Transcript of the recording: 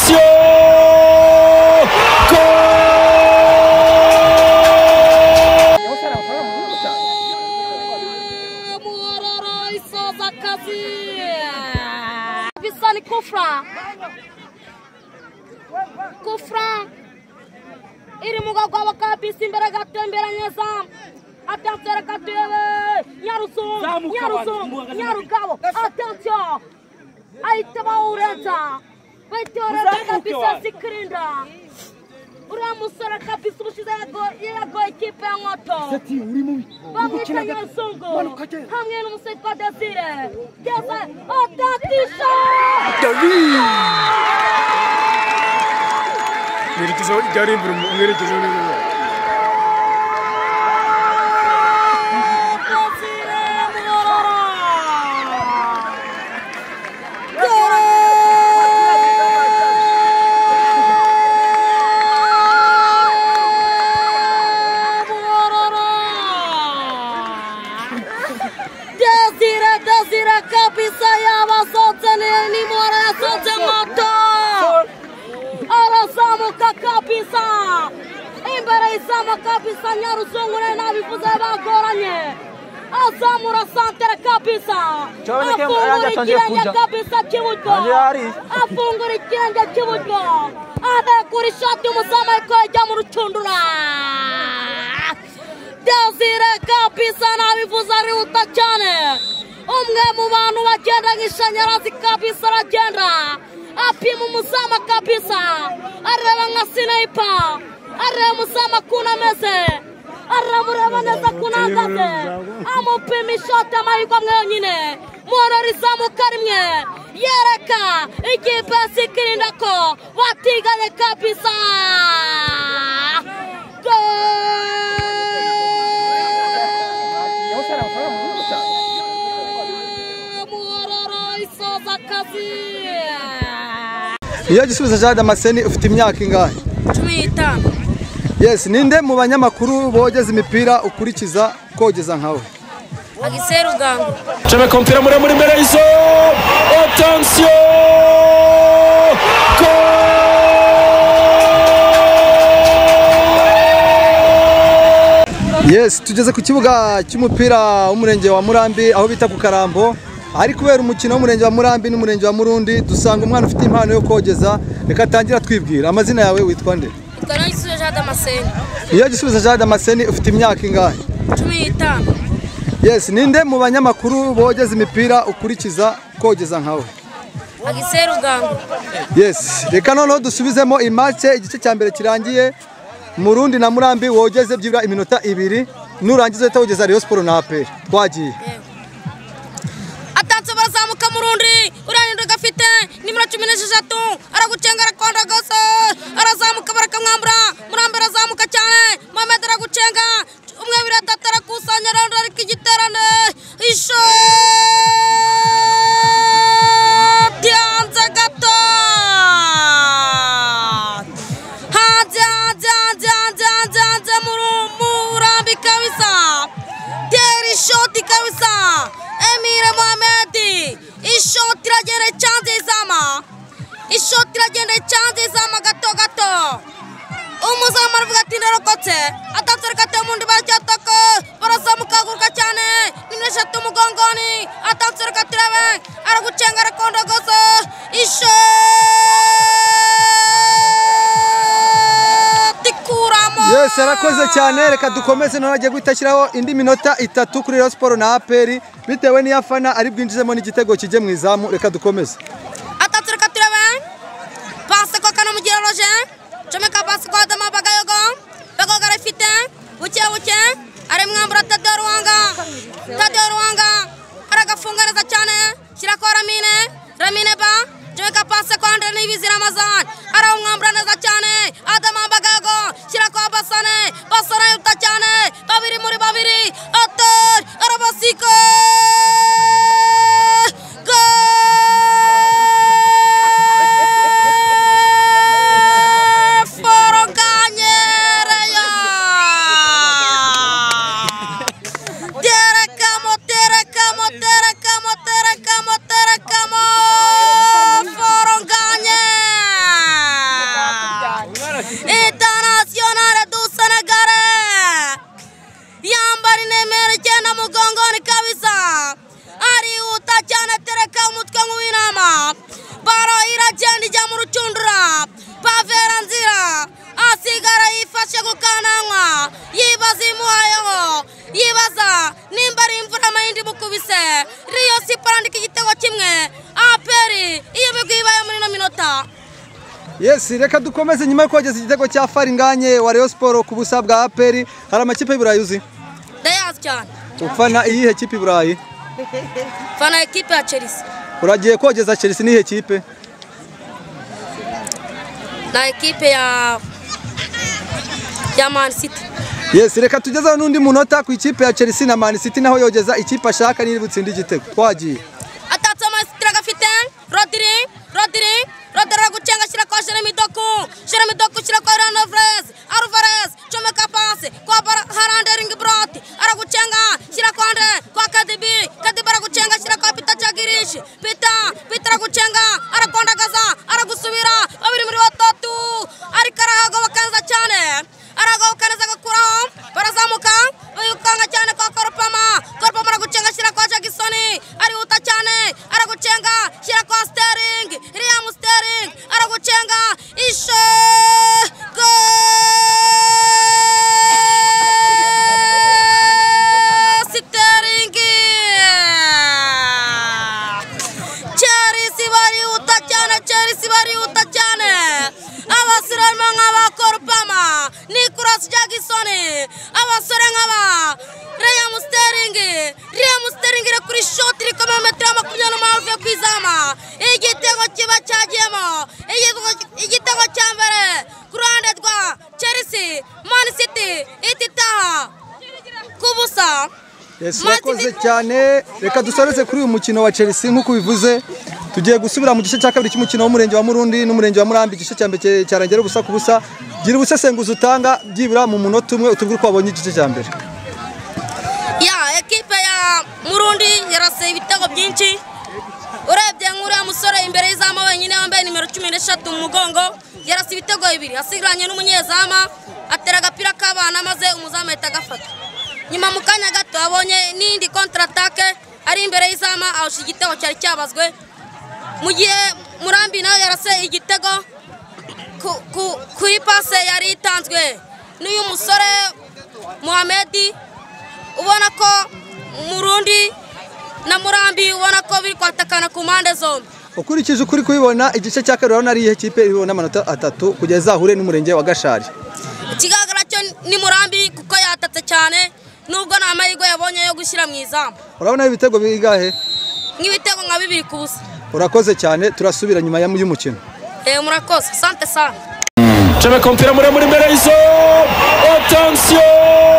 Attention! Bissani Kufra iri mugago abakabisi imbere gato imbere neza attention katebe nyarugabo attention aite baureta baitore kabisa sikrinda uriya musore kabisa ubushize yago ekipe ya Ngoto bamwita Nyarusongo hamwe n'umusore kwa Desire geze atatisha Mwerekezo ijari imbere mwerekezo neza Desire kabisa yabasote ni mora sote Ngoto arazamuka kabisa imbere isama kabisa Nyarusongo nabivuze bagoranye azamura santere kabisa afungura ikirenge kabisa kiburyo afungura ikirenge kiburyo adekura ishati umusama ariko yajya mu rucundura Desire kabisa nabivuze arihuta cyane umwe mu bantu bagenda nk'ishanyarazi kabisa aragenda apima umusama kabisa areba nka sniper areba umusama kuna meze aramureba neza kunagaze amupima ishoti amahirwe amwe yonyine muhora rizamuka rimwe yereka ikipe sikirinda ko batiganye kabisa Iyo gisubiza Jean Damascene ufite imyaka ingahe? 15. Yes, ninde mu banyamakuru bogeza imipira ukurikiza kogeza nkawe? Agiseru gango. Chama kompira muri imbere y'izo. Attention! Yes, tugeze ku kibuga cy'umupira w'umurenge wa Murambi aho bita ku Karambo. Ari kubera umukino w'umurenge wa Murambi n'umurenge wa Murundi dusanga umwana ufite impano yo kogeza reka tangira twibwira amazina yawe witwa nde? Gisubiza Jean Damascene. Iyo gisubiza Jean Damascene ufite imyaka ingahe? 15. Yes, ninde mu banyamakuru bogeza imipira ukurikiza kogeza nkawe? Agiseru gango. Yes, reka noneho dusubizemo imace igice cya mbere kirangiye Murundi na Murambi wogeze byibura iminota 2 nurangiza uhita wogeza Rayon Sport na APR twagiye. Barazamuka Murundi uranindo gafite nimero 16 aragucenga arakonda gose arazamuka barakamwambura Murambi arazamuka cyane Mohamed aragucenga umwe biratatara kusanya rando ariko igiterane isho dianza gato haja Murambi kabisa deri shoti kabisa Emire Mohamed ishoti iragenda icanze izama gato umuzamu aravuga ati ndarokotse atatse kate mundi bacyataka barazamuka guruka cyane nimero 3 mugongoni atatse katrebe aragucenga arakonda gose ishoti kuramo. Yes, arakoze cyane reka dukomeze none agiye gutashyiraho indi minota 3 kuri Rayon Sport na APR bitewe n'iyafana ari bwinjizemo n'igitego kijye mu izamu reka dukomeze. Atatse katrebe passe kwa kana mugira Roger chomeka passe kwa Adama Bagayogo garafite buke ari mwambura Tadeo Ruwanga aragafunga neza cyane shyira kwa Ramine ba chomeka passe kwa Andre Nibizi Ramazan arawumwambura neza cyane Adama Bagayogo shyira kwa Basane yuta cyane babiri muri babiri ator arabasiko abashe gukananwa yibaza imuhayeho yibaza nimba ari imvura amayindi mukubise Riyo Siporo andika igitego kimwe APR iyo bigwi ibaye muri no minota. Yes, reka dukomeze nyuma yo kogeza igitego cya Faringanye wa Rayon Sport ku busa bwa APR. Hari amakipe y'Iburayi uzi? Ndayazi cyane. Ufana iyihe kipe y'Iburayi? Fana ekipe ya Chelsea. Uragiye kogeza Chelsea nihe kipe? Na ekipe ya Man City. Yes, reka tugezaho n'undi munota ku ikipe ya Chelsea na Man City naho yogeza ikipe ashaka niri butsinda igitego. Twagiye. Atatse amasitira gafite Rodri gucenga shira kwa Jeremy Doku shira kwa Alvarez chomeka pase kwa Harande Ringbrot aragucenga shira kwa KDB aragucenga shira kwa Peter Chagirish Peter aragucenga arakondagaza aragusubira babiri muri batatu arikarahago bakanza cyane aragokanaza gakuraho barazamuka bayukanga cyane kwa Korpama aragucenga shira kwa Jackson ari uta cyane aragucenga shira kwa Sterling aragucenga ishe Sterling Chelsea bari uta cyane abasirema nk'aba Korpama Nicolas Jackson abasore nk'aba Raheem Sterling kuri shot iri kama metero 20 kwizama igitego kiba cyagiyemo igitego cya mbere ku ruhande rwa Chelsea Man City ititaha kubusa. Yes, wakoze cyane. Reka dusoreze kuri uyu mukino wa Chelsea nkuko bivuze. Tugiye gusubira mu gice cya kabiri cy'umukino w'umurenge wa Murundi n'umurenge wa Murambi. Igice cya mbere cyarangera ubusa ku busa. Gira ubusesenguzi utanga byibura mu munota umwe utubwire ko wabonye igice cya mbere. Ekipe ya Murundi yarase ibitego byinshi. Urebye nk'uriya musore imbere y'izama wenyine wambaye nimero 13 mu mugongo yarase ibitego 2 asigiranye n'umunyezama atera agapira k'abana maze umuzama ahita agafata. Nyuma mu kanya gato abonye n'indi contre attaque ari imbere y'izama awusha igitego cyari cyabazwe. Mu gihe Murambi nawe yarase igitego kuri passe yari itanzwe n'uyu musore Mohamed. Ubona ko Murundi na Murambi ubona ko biri kwatakana ku mpande zombi. Ukurikije ukuri kubibona igice cya kabiri urabona ari ihe kipe ibona amanota 3 kugeza ahure n'umurenge wa Gashari. Ikigaragara cyo ni Murambi kuko yatatse cyane nubwo nta mahirwe yabonye yo gushyira mu izamu. Urabona ibitego bigahe? Nk'ibitego nka 2 ku busa. Urakoze cyane turasubira nyuma y'umukino. Murakoze. Sante sana. Chomeka mpira muremure imbere y'izo. Attention!